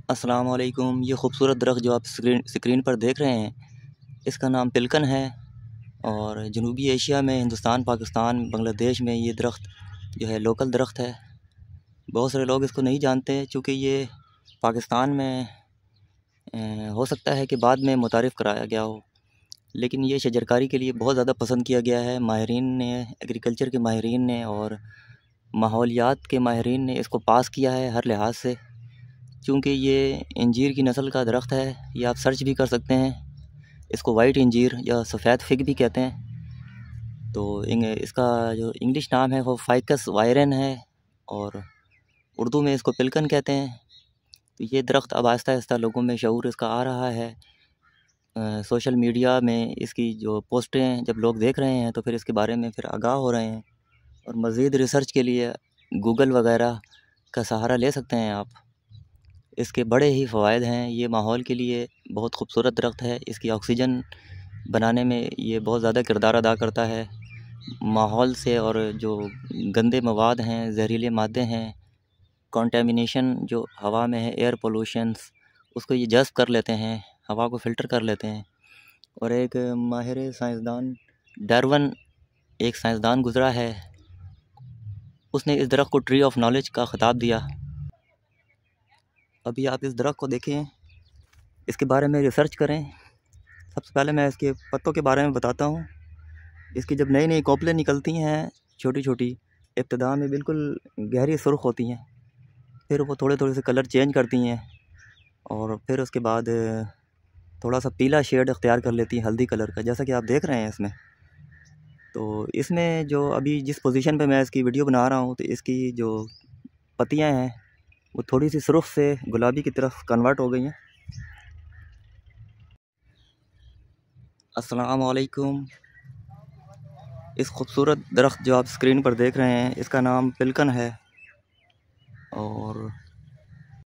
अस्सलाम वालेकुम। ये खूबसूरत दरख्त जो आप स्क्रीन पर देख रहे हैं, इसका नाम पिलकन है। और जनूबी एशिया में हिंदुस्तान, पाकिस्तान, बांग्लादेश में ये दरख्त जो है लोकल दरख्त है। बहुत सारे लोग इसको नहीं जानते चूँकि ये पाकिस्तान में हो सकता है कि बाद में मुतारिफ़ कराया गया हो, लेकिन ये शजरकारी के लिए बहुत ज़्यादा पसंद किया गया है। माहिरीन ने, एग्रीकल्चर के माहिरीन ने और माहौलियात के माहिरीन ने इसको पास किया है हर लिहाज से। चूँकि ये अंजीर की नस्ल का दरख्त है, ये आप सर्च भी कर सकते हैं। इसको वाइट अंजीर या सफ़ेद फिग भी कहते हैं। तो इसका जो इंग्लिश नाम है वो फ़ाइकस वायरन है और उर्दू में इसको पिलकन कहते हैं। तो ये दरख्त अब आहिस्ता आहिस्ता लोगों में शऊर इसका आ रहा है। सोशल मीडिया में इसकी जो पोस्टें जब लोग देख रहे हैं तो फिर इसके बारे में फिर आगाह हो रहे हैं। और मज़ीद रिसर्च के लिए गूगल वगैरह का सहारा ले सकते हैं आप। इसके बड़े ही फ़वाइद हैं। ये माहौल के लिए बहुत खूबसूरत दरख्त है। इसकी ऑक्सीजन बनाने में ये बहुत ज़्यादा किरदार अदा करता है। माहौल से और जो गंदे मवाद हैं, जहरीले मादे हैं, कंटामिनेशन जो हवा में है, एयर पोल्यूशंस, उसको ये जज़्ब कर लेते हैं, हवा को फ़िल्टर कर लेते हैं। और एक माहिर साइंसदान डार्विन, एक साइंसदान गुज़रा है, उसने इस दरख्त को ट्री ऑफ नॉलेज का ख़िताब दिया। अभी आप इस दरख्त को देखें, इसके बारे में रिसर्च करें। सबसे पहले मैं इसके पत्तों के बारे में बताता हूँ। इसकी जब नई नई कोपलें निकलती हैं छोटी छोटी, इब्तिदा में बिल्कुल गहरी सुर्ख होती हैं, फिर वो थोड़े थोड़े से कलर चेंज करती हैं और फिर उसके बाद थोड़ा सा पीला शेड अख्तियार कर लेती हैं, हल्दी कलर का, जैसा कि आप देख रहे हैं इसमें। तो इसमें जो अभी जिस पोजीशन पे मैं इसकी वीडियो बना रहा हूँ, तो इसकी जो पत्तियाँ हैं वो थोड़ी सी सुर्ख से गुलाबी की तरफ कन्वर्ट हो गई हैं। अस्सलाम वालेकुम। इस खूबसूरत दरख्त जो आप स्क्रीन पर देख रहे हैं, इसका नाम पिलकन है। और